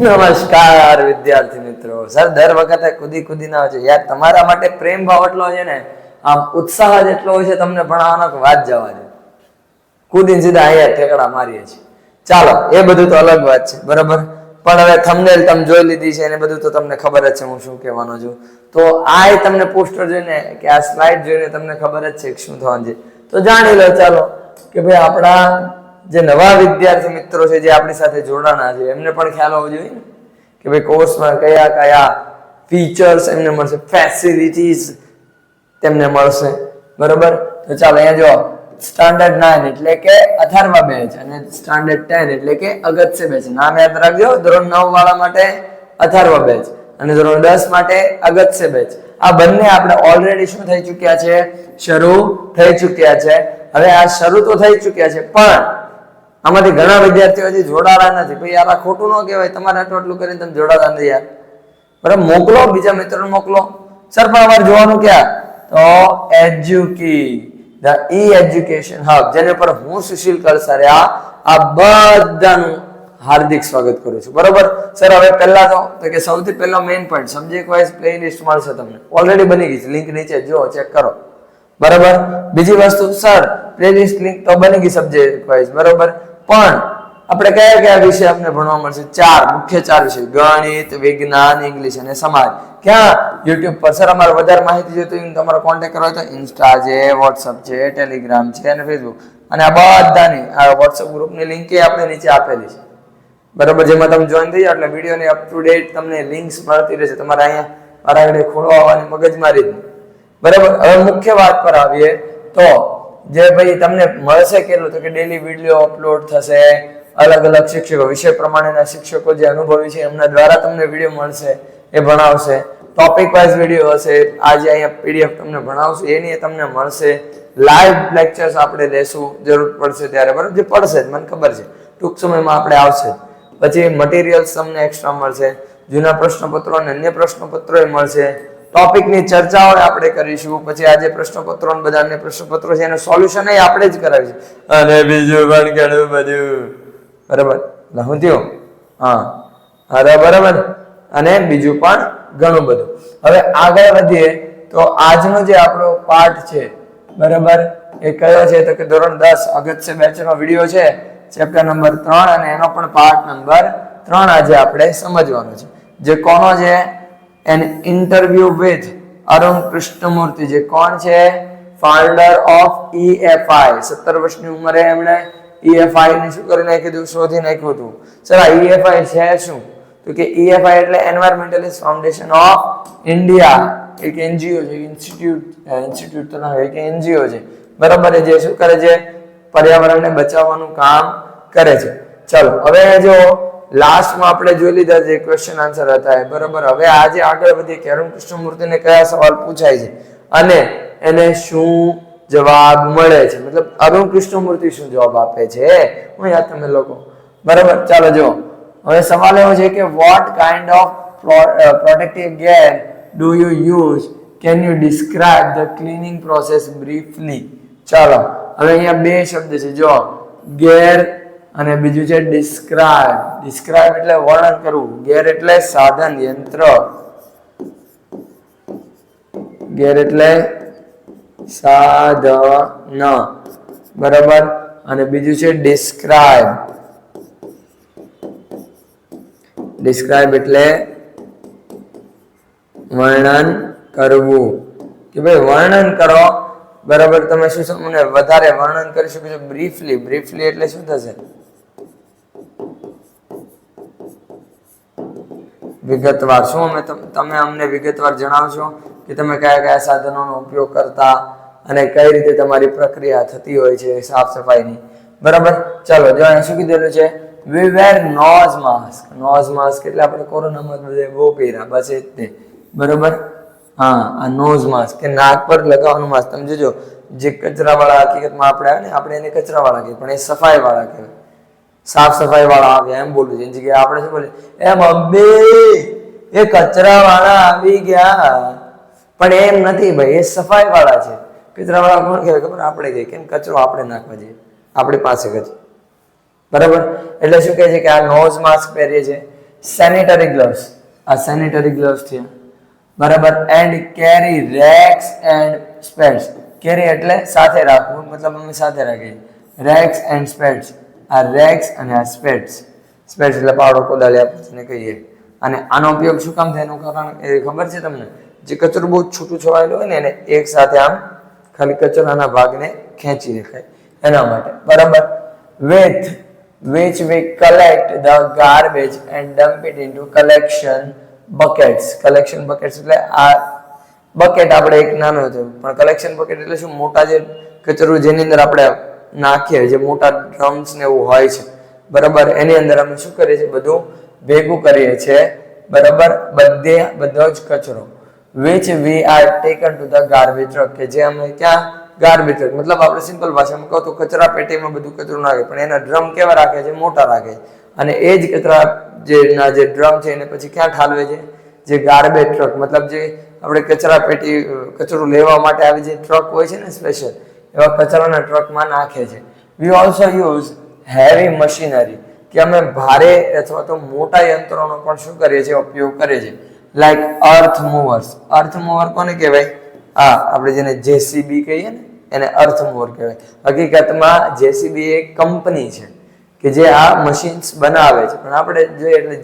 નમસ્કાર વિદ્યાર્થી મિત્રો. સર દર વખતે કુદી કુદીને આવે છે યાર. તમારા માટે પ્રેમ ભાવ એટલો છે ને, આમ ઉત્સાહ જ એટલો હોય છે તમને ભણાવવાનો કે વાત જવા દે. કુદીને સીધા અહીંયા ઠેકડા મારીએ છીએ. ચાલો એ બધું તો અલગ વાત છે, બરાબર. પણ હવે થંબનેલ તમે જોઈ લીધી છે અને બધું તો તમને ખબર જ છે હું શું કહેવાનો છું. તો આ તમને પોસ્ટર જોઈને કે આ સ્લાઇડ જોઈને તમને ખબર જ છે કે શું થવાનું છે. તો જાણી લો ચાલો કે ભાઈ આપણા જે નવા વિદ્યાર્થી મિત્રો છે જે આપણી સાથે જોડાણા છે એમને પણ ખ્યાલ હોવો જોઈએ કે ભાઈ કોર્સમાં કયા કયા ફીચર્સ એમને મળશે, ફેસિલિટીઝ તેમને મળશે, બરોબર. તો ચાલો અહીંયા જો સ્ટાન્ડર્ડ 9 એટલે કે અથર્વા બેચ અને સ્ટાન્ડર્ડ 10 એટલે કે અગત્ય બેચ. નામ યાદ રાખજો. ધોરણ 9 વાળા માટે અથર્વા બેચ અને ધોરણ 10 માટે અગત્ય બેચ. આ બંને આપણે ઓલરેડી શું થઈ ચૂક્યા છે, શરૂ થઈ ચૂક્યા છે. હવે આ શરૂ તો થઈ ચૂક્યા છે પણ આમાંથી ઘણા વિદ્યાર્થીઓ હજી જોડાણા નથી. ભાઈ યાર આ ખોટું ન કહેવાય. તમારે આટલું કરીને તમે જોડાતા નથી યાર, બરાબર. મોકલો, બીજા મિત્રોને મોકલો. સર પણ અમારે જોવાનું ક્યાં? તો એજ્યુકી ધ એજ્યુકેશન હબ, જેને પર હું સુશીલ કલસરિયા આ બધાનું હાર્દિક સ્વાગત કરું છું, બરોબર. સર હવે પહેલા તો કે સૌથી પહેલો main point subject wise playlist મળશે તમને. ઓલરેડી બની ગઈ છે, લિંક નીચે જો ચેક કરો, બરાબર. બીજી વસ્તુ સર પ્લેલિસ્ટ લિંક તો બની ગઈ સબ્જેક્ટ વાઇઝ, બરોબર. પણ આપણે કયા કયા વિષય અમને ભણવા મળશે? મુખ્ય ચાર વિષય: ગણિત, વિજ્ઞાન, ઇંગ્લિશ અને સમાજ. ક્યાં? YouTube પર. સર અમારે વધારે માહિતી જોઈતી હોય તમારો કોન્ટેક્ટ કરવો હોય તો ઇન્સ્ટા છે, વોટ્સઅપ છે, ટેલિગ્રામ છે અને ફેસબુક, અને આ બધાની આ વોટ્સઅપ ગ્રુપની લિંક આપણે નીચે આપેલી છે, બરાબર. જેમાં તમે જોઈન થઈ જાવ એટલે વિડીયોની અપ ટુ ડેટ તમને લિંક્સ મળતી રહેશે. તમારે અહીંયા મારા ખોલવા આવવાની મગજમારી જ નહીં, બરાબર. હવે મુખ્ય વાત પર આવીએ તો જે ભાઈ તમને મળશે કેટલું, તો કે ડેલી વિડીયો અપલોડ થશે. અલગ અલગ શિક્ષકો, વિષય પ્રમાણેના શિક્ષકો જે અનુભવી છે એમના દ્વારા તમને વિડીયો મળશે, એ ભણાવશે. ટોપિક વાઇઝ વિડીયો હશે. આજે અહીંયા પીડીએફ તમને ભણાવશે એની તમને મળશે. લાઈવ લેક્ચર્સ આપણે લેશું જરૂર પડશે ત્યારે, બરાબર. જે પડશે જ મને ખબર છે, ટૂંક સમયમાં આપણે આવશે. પછી મટીરિયલ્સ તમને એક્સ્ટ્રા મળશે. જૂના પ્રશ્નપત્રો અને અન્ય પ્રશ્નપત્રો મળશે. ટોપિકની ચર્ચાઓ આપણે કરીશું. પછી આજે પ્રશ્નપત્રો અને બધા અન્ય પ્રશ્નપત્રો છે એનું સોલ્યુશન આપણે જ કરાવીશું. અને બીજું પણ ઘણું બધું, બરાબર. હું થયું હા બરાબર. અને બીજું પણ ઘણું બધું. હવે આગળ વધીએ તો આજનો જે આપણો પાઠ છે, બરાબર, એ કયો છે? તો કે ધોરણ 10 અગત્ય બેચનો વિડીયો છે, ચેપ્ટર નંબર 3 અને એનો પણ પાર્ટ નંબર 3 આજે આપણે સમજવાનો છે. જે કોનો છે? An interview with Arun Krishnamurthy. જે કોણ છે? Founder of EFI. 17 વર્ષની ઉંમરે એમણે EFI ને શું કરી નાખ્યું? શોધી નાખ્યું હતું. સર આ EFI છે શું? તો કે EFI એટલે એન્વાયરમેન્ટલિસ્ટ ફાઉન્ડેશન ઓફ ઇન્ડિયા, એક NGO છે. ઇન્સ્ટિટ્યૂટ તો ના હોય, એક NGO છે, બરાબર. જે શું કરે છે? પર્યાવરણને બચાવવાનું કામ કરે છે. ચલો હવે જો લાસ્ટમાં આપણે જોઈ લીધા જે ક્વેશ્ચન આન્સર હતા, બરાબર. હવે આજે આગળ વધીએ કે અરુણ કૃષ્ણમૂર્તિને કયા સવાલ પૂછાય છે અને એને શું જવાબ મળે છે. મતલબ અરુણ કૃષ્ણમૂર્તિ શું જવાબ આપે છે, હું યાદ તમે લોકો, બરાબર. ચાલો જો હવે સવાલ એવો છે કે what kind of protective gear do you use? Can you describe the cleaning process briefly? ચાલો હવે અહીંયા બે શબ્દ છે જો, ગેર અને બીજું છે ડિસ્ક્રાઇબ. ડિસ્ક્રાઇબ એટલે વર્ણન કરવું, ગેર એટલે સાધન યંત્ર, ગેર એટલે સાધન, બરાબર. અને બીજું છે ડિસ્ક્રાઇબ. ડિસ્ક્રાઇબ એટલે વર્ણન કરવું, કે ભાઈ વર્ણન કરો, બરાબર. તમે શું મને વધારે વર્ણન કરી શકો છો? બ્રીફલી. બ્રીફલી એટલે શું થશે? વિગતવાર. શું તમે અમને વિગતવાર જણાવશો કે તમે કયા કયા સાધનોનો ઉપયોગ કરતા અને કઈ રીતે તમારી પ્રક્રિયા થતી હોય છે સાફ સફાઈની, બરાબર. ચાલો જો અહીં શું કીધેલું છે? વી વેર નોઝ માસ્ક. નોઝ માસ્ક એટલે આપણે કોરોનામાં બધે બહુ પહેર્યા, બસ એ જ તે, બરાબર. આ નોઝ માસ્ક કે નાક પર લગાવવાનું માસ્ક. તમે જોજો જે કચરા વાળા હકીકતમાં આપણે એને કચરા વાળા કહીએ પણ એ સફાઈ વાળા કહેવાય. સાફ સફાઈ વાળા આવે એમ બોલવું છે. એની જગ્યાએ આપણે શું બોલીએ? એમ અબે એ કચરા વાળા આવી ગયા, પણ એમ નથી ભાઈ, એ સફાઈ વાળા છે. કચરા વાળા કોણ કહેવાય ખબર? આપણે કહીએ. કેમ? કચરો આપણે નાખવા જઈએ, આપણી પાસે જ, બરાબર. એટલે શું કહે છે કે આ નોઝ માસ્ક પહેરીએ છીએ. સેનિટરી ગ્લવ્સ, આ સેનિટરી ગ્લવ્સ થયા, બરાબર. એન્ડ કેરી રેક્સ એન્ડ સ્પેડ્સ, કેરી એટલે સાથે રાખવું, મતલબ અમે સાથે રાખીએ. રેક્સ એન્ડ સ્પેડ્સ, આ રેક્સ અને આ સ્પેડ્સ, સ્પેડ્સ એટલે પાવડો કોદાળી આપણે કહીએ. અને આનો ઉપયોગ શું કામ થાય એનું કારણ એ ખબર છે તમને? જે કચરો બહુ છૂટું છવાયેલું હોય ને એને એક સાથે આમ ખાલી કચરાના ભાગને ખેંચી દેખાય એના માટે, બરાબર. with which we collect the garbage and dump it into collection buckets. collection buckets એટલે આ બકેટ આપણે એક નાનો છે, પણ કલેક્શન બકેટ એટલે શું? મોટા જે કચરો જેની અંદર આપણે નાખીએ, જે મોટા ડ્રમ્સ ને એવું હોય છે, બરાબર, એની અંદર અમે શું કરીએ છીએ? બધું ભેગું કરીએ છીએ, બરાબર, બધો જ કચરો. which we are taken to the garbage truck, કે જે અમે ક્યાં? ગાર્બેજ ટ્રક, મતલબ આપણે સિમ્પલ ભાષામાં કહો તો કચરા પેટીમાં બધું કચરો નાખે, પણ એના ડ્રમ કેવા રાખે છે? મોટા રાખે. અને એ જ કચરા જે ડ્રમ છે એને પછી ક્યાં ઠાલવે છે? જે ગાર્બેજ ટ્રક, મતલબ જે આપણે કચરા પેટી કચરો લેવા માટે આવી જે ટ્રક હોય છે ને સ્પેશિયલ, એવા કચરાના ટ્રકમાં નાખે છે. We also use heavy machinery, કે અમે ભારે અથવા તો મોટા યંત્રોનો પણ શું કરીએ છીએ? ઉપયોગ કરીએ છીએ. લાઈક અર્થ મૂવર્સ, અર્થ મૂવર કોને કહેવાય? આપણે જેને જેસીબી કહીએ ને એને અર્થ મૂવર કહેવાય. હકીકતમાં જેસીબી એક કંપની છે કે જે આ મશીન્સ બનાવે છે, પણ આપણે જોઈએ એટલે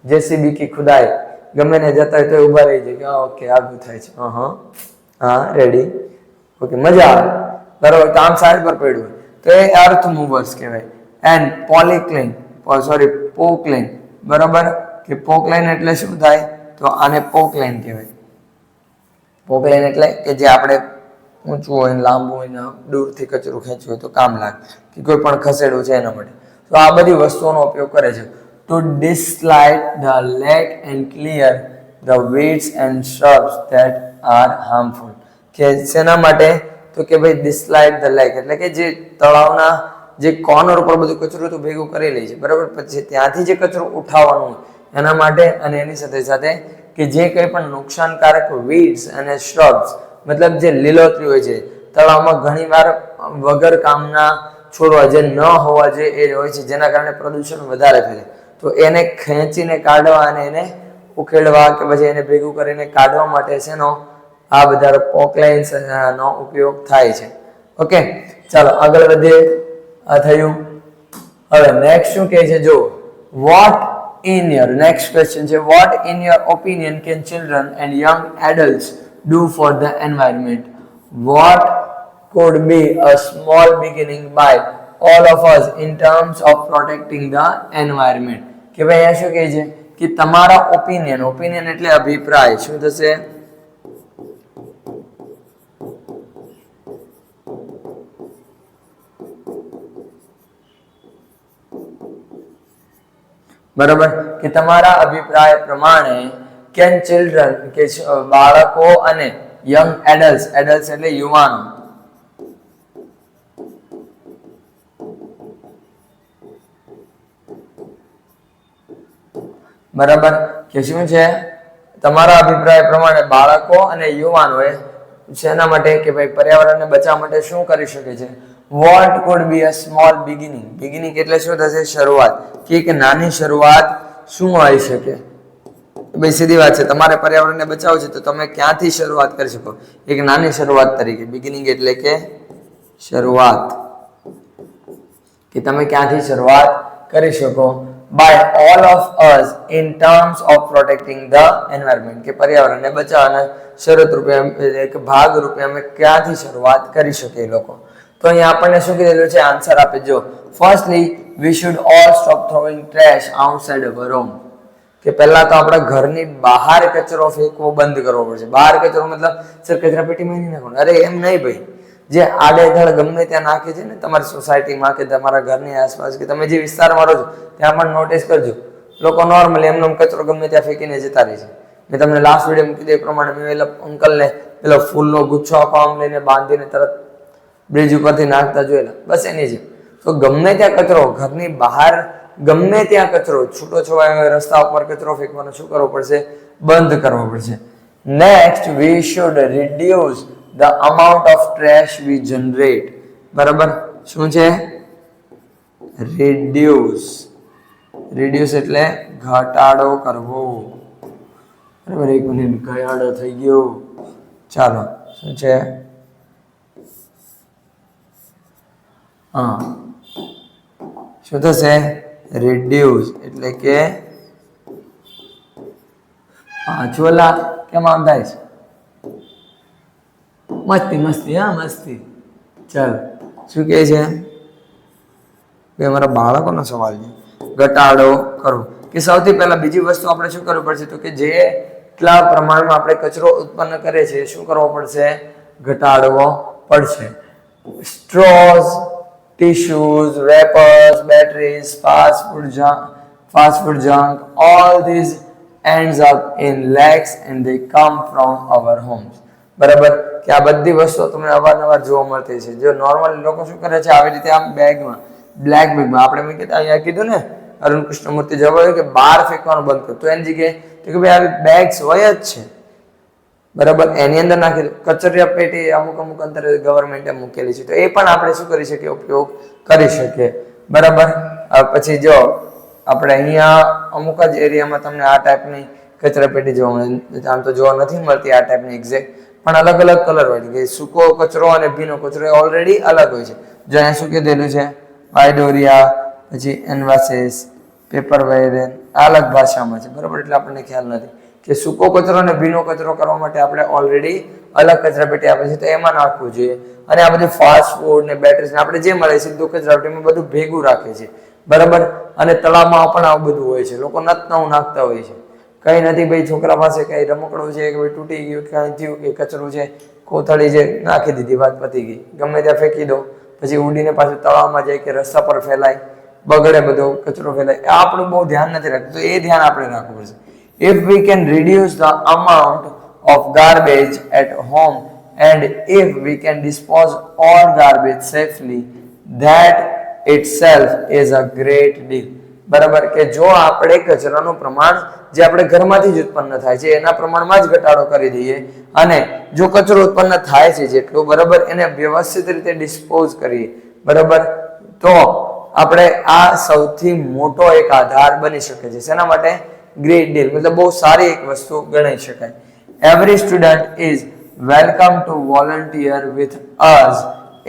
જેસીબી કી ખુદાઈ, ગમે ને જતા હોય તો ઉભા રહી જાય કે ઓકે આગું થાય છે, હા રેડી, ઓકે, મજા આવે, બરાબર. તો આમ સાઈડ પર પડ્યું હોય તો એ અર્થ મૂવર્સ કહેવાય. એન્ડ પોકલેન, બરાબર, કે પોકલાઇન એટલે શું થાય? તો આને પોકલાઇન કહેવાય. પોકલાઇન એટલે કે જે આપણે ઊંચું હોય ને લાંબુ હોય ને દૂરથી કચરું ખેંચ્યું હોય તો કામ લાગે, કે કોઈ પણ ખસેડવું છે એના માટે. તો આ બધી વસ્તુઓનો ઉપયોગ કરે છે. To desilt the lake and clear the weeds and shrubs that are harmful, કે શેના માટે? તો કે ભાઈ ડિસલાઇડ ધ લેક એટલે કે જે તળાવના જે કોર્નર ઉપર બધું કચરું તો ભેગું કરી લે છે, બરાબર, પછી ત્યાંથી જે કચરો ઉઠાવવાનું એના માટે, અને એની સાથે સાથે કે જે કંઈ પણ નુકસાનકારક વીડ્સ અને શ્રબ્સ, મતલબ જે લીલોતરી હોય છે તળાવમાં ઘણીવાર વગર કામના છોડવા જે ન હોવા જોઈએ એ હોય છે, જેના કારણે પ્રદૂષણ વધારે ફેલે, તો એને ખેંચીને કાઢવા અને એને ઉકેળવા કે પછી એને ભેગું કરીને કાઢવા માટે છે આ બધા પોકલાઇન્સ નો ઉપયોગ થાય છે. ઓકે, ચાલો આગળ વધીએ. આ થયું. હવે નેક્સ્ટ શું કહે છે? જો vote in your next question છે, what in your opinion can children and young adults do for the environment? What could be a small beginning by all of us in terms of protecting the environment? કે ભાઈ આ શું કહે છે કે તમારા opinion એટલે અભિપ્રાય, શું થશે? બરાબર, કે તમારા અભિપ્રાય પ્રમાણે કેન ચિલ્ડ્રન કે બાળકો અને યંગ એડલ્ટ્સ એટલે યુવાનો, બરાબર, કે શું છે? તમારા અભિપ્રાય પ્રમાણે બાળકો અને યુવાનોએ શેના માટે? કે ભાઈ પર્યાવરણને બચાવવા માટે શું કરી શકે છે? What could be a small beginning એટલે શું થશે? શરૂઆત, કે એક નાની શરૂઆત શું હોઈ શકે? ભાઈ સીધી વાત છે, તમારે પર્યાવરણને બચાવવું છે તો તમે ક્યાંથી શરૂઆત કરી શકો? એક નાની શરૂઆત તરીકે. બિગિનિંગ એટલે કે શરૂઆત, કે તમે ક્યાંથી શરૂઆત કરી શકો? by all of us in terms of protecting the environment, કે પર્યાવરણને બચાવવાના શરત રૂપે એક ભાગ રૂપે અમે ક્યાંથી શરૂઆત કરી શકીએ લોકો? તો અહીંયા આપણને શું કીધેલું છે? આન્સર આપે જો. Firstly we should all stop throwing trash outside our home, કે પહેલા તો આપણા ઘરની બહાર કચરો ફેંકવો બંધ કરવો પડશે. બહાર કચરો મતલબ સર કચરા પેટીમાં નહીં નાખવાનો, અરે એમ નહીં ભાઈ, જે આડેધડ ગમે ત્યાં નાખે છે ને તમારી સોસાયટીમાં કે તમારા ઘરની આસપાસ કે તમે જે વિસ્તારમાં રહો છો ત્યાં પણ નોટિસ કરજો, લોકો નોર્મલી એમનો કચરો ગમે ત્યાં ફેંકીને જતા રહે છે. મેં તમને લાસ્ટ વિડીયોમાં કીધું એ પ્રમાણે મેં પેલા અંકલને પેલો ફૂલનો ગુચ્છો આખો આમ લઈને બાંધીને તરત બ્રિજ ઉપરથી નાખતા જોયેલા, બસ એની જેમ. તો ગમે ત્યાં કચરો, ઘરની બહાર ગમે ત્યાં કચરો છૂટો છવાયો રસ્તા ઉપર કચરો ફેંકવાનો શું કરવો પડશે? બંધ કરવો પડશે. Next we should reduce the amount of trash we generate. બરાબર, શું છે? reduce રિડ્યુસ એટલે ઘટાડો કરવો. બરાબર, 1 મિનિટ, ઘટાડો થઈ ગયો. ચાલો, શું છે? શું થશે? રિડ્યુસ એટલે કે ચોલા. કેમ આમ થાય છે? મસ્તી. હા, મસ્તી. ચાલો, શું કહે છે? અમારા બાળકોનો સવાલ છે. ઘટાડો કરવો કે સૌથી પહેલા બીજી વસ્તુ આપણે શું કરવું પડશે? તો કે જેટલા પ્રમાણમાં આપણે કચરો ઉત્પન્ન કરે છે શું કરવો પડશે? ઘટાડવો પડશે. સ્ટ્રોઝ, tissues, wrappers, batteries, fast food junk, all these ends up in lakes and they come from our homes. બરાબર કે આ બધી વસ્તુઓ તમને અવારનવાર જોવા મળતી છે. જો નોર્મલી લોકો શું કરે છે, આવી રીતે આમ બેગમાં, બ્લેક બેગમાં, આપણે મેં કીધું અહીંયા કીધું ને અરુણ કૃષ્ણમૂર્તિ જવાબ કે બહાર ફેંકવાનું બંધ કરો, તો એની જગ્યાએ તો કે ભાઈ આવી બેગ્સ હોય જ છે. બરાબર, એની અંદર નાખી કચરિયા પેટી અમુક અંતરે ગવર્મેન્ટે મૂકેલી છે, તો એ પણ આપણે શું કરી શકીએ? ઉપયોગ કરી શકીએ. બરાબર, પછી જો આપણે અહીંયા અમુક જ એરિયામાં તમને આ ટાઈપની કચરા પેટી જોવા મળે. આમ તો જોવા નથી મળતી આ ટાઈપની એક્ઝેક્ટ, પણ અલગ અલગ કલર હોય છે. સૂકો કચરો અને ભીનો કચરો એ ઓલરેડી અલગ હોય છે. જો અહીંયા શું કીધેલું છે? બાયડોરિયા, પછી એનવાસિસ, પેપર વેરેન, અલગ ભાષામાં છે. બરાબર, એટલે આપણને ખ્યાલ નથી કે સૂકો કચરો અને ભીનો કચરો કરવા માટે આપણે ઓલરેડી અલગ કચરા પેટી આપે છે, તો એમાં નાખવું જોઈએ. અને આ બધું ફાસ્ટ ફૂડ ને બેટરીઝ આપણે જે મળે છે સીધું કચરા પેટીમાં બધું ભેગું રાખે છે. બરાબર, અને તળાવમાં પણ આવું બધું હોય છે. લોકો નવું નાખતા હોય છે. કઈ નથી ભાઈ, છોકરા પાસે કઈ રમકડું છે કે ભાઈ તૂટી ગયું, કઈ થયું કે કચરું છે, કોથળી છે, નાખી દીધી, વાત પતી ગઈ. ગમે ત્યાં ફેંકી દો, પછી ઉડીને પાછું તળાવમાં જાય કે રસ્તા પર ફેલાય, બગડે, બધો કચરો ફેલાય. આપણું બહુ ધ્યાન નથી રાખતું, તો એ ધ્યાન આપણે રાખવું પડશે. If we can reduce the amount of garbage at home and if we can dispose all garbage safely, that itself is a great deal. બરાબર કે જો આપણે કચરાનું પ્રમાણ જે આપણે ઘરમાંથી જ ઉત્પન્ન થાય છે એના પ્રમાણમાં જ ઘટાડો કરી દઈએ અને જો કચરો ઉત્પન્ન થાય છે જેટલું, બરાબર, એને વ્યવસ્થિત રીતે ડિસ્પોઝ કરીએ, બરાબર, તો આપણે આ સૌથી મોટો એક આધાર બની શકે છે. શેના માટે? ગ્રેટ ડીલ, મતલબ બહુ સારી એક વસ્તુ ગણાઈ શકાય. Every student is welcome to volunteer with us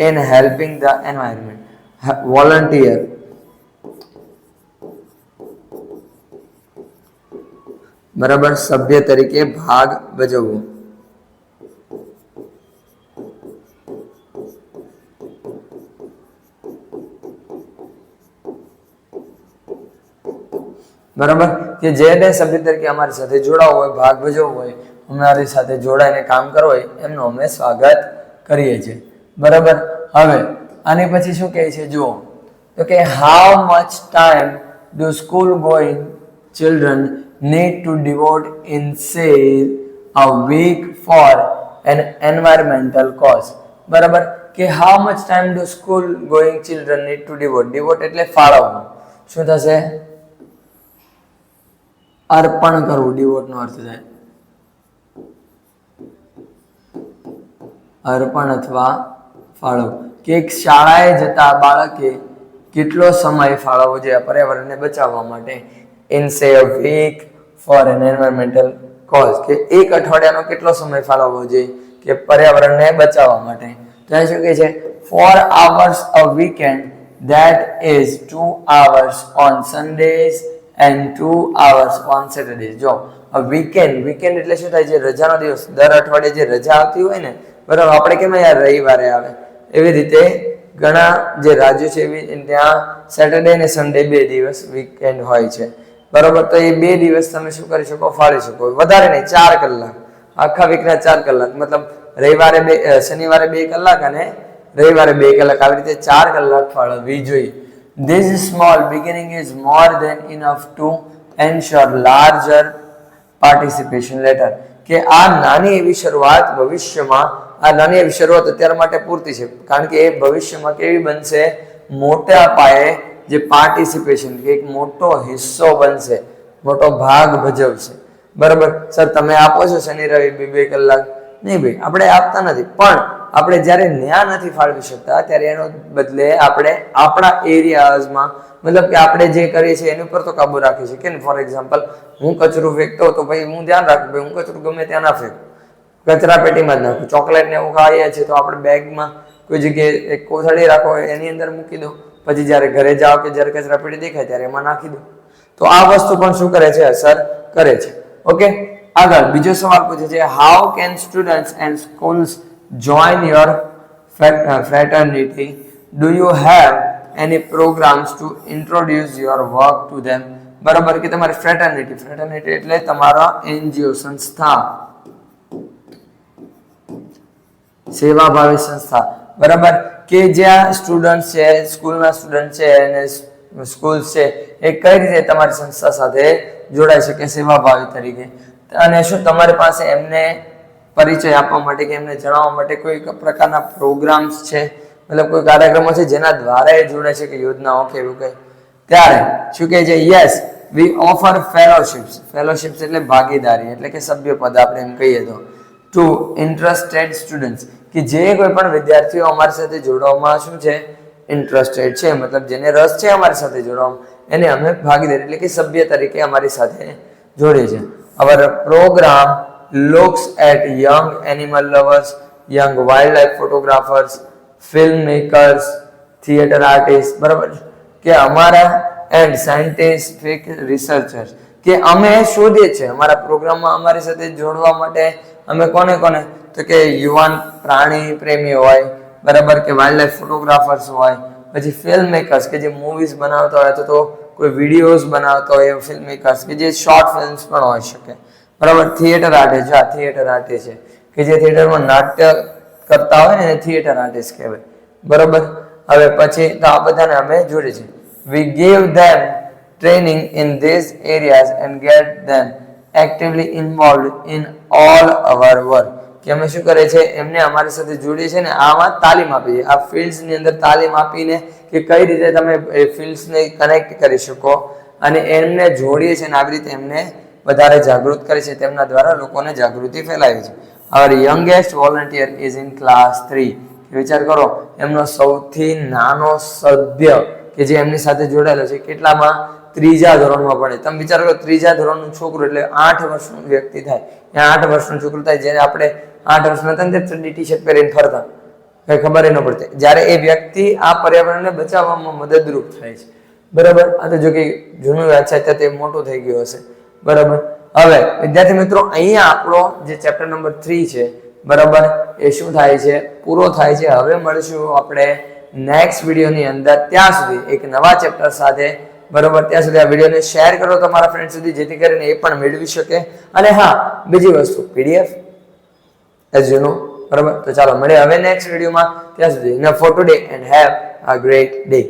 in helping the environment. Volunteer બરાબર, સભ્ય તરીકે ભાગ ભજવવો. બરાબર કે જેને સભ્ય તરીકે અમારી સાથે જોડાવવો હોય, ભાગ ભજવવો હોય, અમારી સાથે જોડાઈને કામ કરવું હોય, એમનું અમે સ્વાગત કરીએ છીએ. બરાબર, હવે આની પછી શું કહે છે જુઓ, તો કે how much time do school going children need to devote in say a week for an environmental cause. બરાબર કે how much time do school going children need to devote એટલે ફાળવવું. શું થશે? અર્પણ કરવું. devote નો અર્થ થાય અર્પણ અથવા ફાળવવું. કે એક શાળાએ જતા બાળકે કેટલો સમય ફાળવવો જોઈએ પર્યાવરણને બચાવવા માટે? in say a week for an environmental cause, કે એક અઠવાડિયાનો કેટલો સમય ફાળવવો જોઈએ કે પર્યાવરણને બચાવવા માટે? તો એ શું કહે છે? 4 hours a weekend, that is 2 hours on Sundays and 2 hours on Saturdays. જો વીકેન્ડ એટલે શું થાય છે? રજાનો દિવસ. દર અઠવાડિયે જે રજા આવતી હોય ને, બરાબર, આપણે કેમ યાર રવિવારે આવે, એવી રીતે ઘણા જે રાજ્યો છે એવી ત્યાં સેટરડે અને સન્ડે 2 દિવસ વીકેન્ડ હોય છે. બરોબર, તો એ 2 દિવસ તમે શું કરી શકો? ફાળી શકો. વધારે નહીં, 4 કલાક, આખા વીકના 4 કલાક, મતલબ રવિવારે શનિવારે 2 કલાક અને રવિવારે 2 કલાક, આવી રીતે 4 કલાક ફાળવવી જોઈએ. This small beginning is more than enough to ensure larger participation later. કે આ નાની એવી શરૂઆત ભવિષ્યમાં, આ નાની એવી શરૂઆત અત્યાર માટે પૂરતી છે, કારણ કે એ ભવિષ્યમાં કેવી બનશે? મોટા પાયે જે પાર્ટિસિપેશન, એક મોટો હિસ્સો બનશે, મોટો ભાગ ભજવશે. બરાબર, સર તમે આપો છો શનિ રવિ 2 કલાક? નહીં ભાઈ, આપણે આપતા નથી, પણ આપણે જ્યારે ન્યા નથી ફાળવી શકતા ત્યારે એનો બદલે આપણે આપણા એરિયાઝમાં મતલબ કે આપણે જે કરીએ છીએ એની ઉપર તો કાબુ રાખી શકીએ ને. ફોર એક્ઝામ્પલ, હું કચરું ફેંકતો તો ભાઈ હું ધ્યાન રાખું ભાઈ હું કચરું ગમે ત્યાં ના ફેંકું, કચરા પેટીમાં જ નાખું. ચોકલેટ ને એવું ખાઈએ છીએ તો આપણે બેગમાં કોઈ જગ્યાએ એક કોથળી રાખો એની અંદર મૂકી દો, પછી જ્યારે ઘરે જાઓ કે જ્યારે કચરા પેટી દેખાય ત્યારે એમાં નાખી દો. તો આ વસ્તુ પણ શું કરે છે? અસર કરે છે. ઓકે, આગળ બીજો સવાલ પૂછે છે, how can students and schools join your fraternity? Do you have any programs to introduce your work to them? બરાબર, કે તમારી ફ્રેટર્નિટી એટલે તમારા NGO સંસ્થા, સેવાભાવી સંસ્થા, બરાબર, કે જ્યાં સ્ટુડન્ટ છે, સ્કૂલના સ્ટુડન્ટ છે અને સ્કૂલ છે એ કઈ રીતે તમારી સંસ્થા સાથે જોડાઈ શકે સેવાભાવી તરીકે. અને શું તમારી પાસે એમને પરિચય આપવા માટે કે એમને જણાવવા માટે કોઈ પ્રકારના પ્રોગ્રામ્સ છે, મતલબ કોઈ કાર્યક્રમો છે જેના દ્વારા એ જોડાઈ શકે, યોજનાઓ કે એવું કંઈ? ત્યારે શું કહે છે? યસ, વી ઓફર ફેલોશિપ્સ એટલે ભાગીદારી એટલે કે સભ્યપદ આપણે એમ કહીએ તો, ટુ ઇન્ટરેસ્ટેડ સ્ટુડન્ટ્સ, કે જે કોઈ પણ વિદ્યાર્થીઓ અમારી સાથે જોડવામાં શું છે? ઇન્ટરેસ્ટેડ છે, મતલબ જેને રસ છે અમારી સાથે જોડવામાં, એને અમે ભાગીદારી એટલે કે સભ્ય તરીકે અમારી સાથે જોડે છે. અવર programme looks at young animal lovers, young wildlife photographers, film makers, theater artists, બરાબર, કે અમારા એન્ડ સાયન્ટિફિક રિસર્ચર્સ, કે અમે શોધીએ છીએ અમારા પ્રોગ્રામમાં અમારી સાથે જોડવા માટે અમે કોને તો કે યુવાન પ્રાણી પ્રેમી હોય, બરાબર, કે વાઇલ્ડ લાઈફ ફોટોગ્રાફર્સ હોય, પછી ફિલ્મ મેકર્સ કે જે મૂવીઝ બનાવતા હોય તો કોઈ વિડીયોઝ બનાવતા હોય એ ફિલ્મ મેકર્સ કે જે શોર્ટ ફિલ્મ્સ પણ હોઈ શકે, બરાબર. થિયેટર આર્ટિસ્ટ, થિયેટર આર્ટિસ્ટ છે કે જે થિયેટરમાં નાટ્ય કરતા હોય ને એને થિયેટર આર્ટિસ્ટ કહેવાય, બરાબર. હવે પછી તો આ બધાને અમે જોડે છે. We give them training in these areas and get them actively involved in all our work, કે અમે શું કરે છે? એમને અમારી સાથે જોડીએ છે ને આમાં તાલીમ આપીએ છીએ, આ ફિલ્ડ્સની અંદર તાલીમ આપીને કે કઈ રીતે તમે એ ફિલ્ડ્સને કનેક્ટ કરી શકો અને એમને જોડીએ છીએ અને આવી રીતે એમને વધારે જાગૃત કરે છે, તેમના દ્વારા લોકોને જાગૃતિ ફેલાવી છે. Our youngest volunteer is in class 3, વિચાર કરો એમનો સૌથી નાનો સભ્ય કે જે એમની સાથે જોડાયેલો છે કેટલામાં? 3જા ધોરણમાં ભણે. તમે વિચાર કરો 3જા ધોરણનું છોકરું એટલે 8 વર્ષનું વ્યક્તિ થાય, ત્યાં 8 વર્ષનું છોકરું થાય, જેને આપણે 8 વર્ષના હતા ને ચડ્ડી ટી શર્ટ પહેરીને ફરતા, કઈ ખબર ન પડતી, જ્યારે એ વ્યક્તિ આ પર્યાવરણને બચાવવામાં મદદરૂપ થાય છે, બરાબર. આ તો જો કે જૂનું વાત છે તે મોટું થઈ ગયું હશે, બરાબર. હવે વિદ્યાર્થી મિત્રો, અહીંયા આપણો જે ચેપ્ટર નંબર 3 છે, બરાબર, એ શું થાય છે? પૂરો થાય છે. હવે મળીશું આપણે નેક્સ્ટ વિડીયોની અંદર, ત્યાં સુધી એક નવા ચેપ્ટર સાથે, બરાબર. ત્યાં સુધી આ વિડીયોને શેર કરો તમારા ફ્રેન્ડ સુધી, જેથી કરીને એ પણ મેળવી શકે. અને હા, બીજી વસ્તુ PDF એઝ યુ નો, બરાબર. તો ચાલો મળીએ હવે નેક્સ્ટ વિડીયોમાં, ત્યાં સુધી enough for today and have a great day.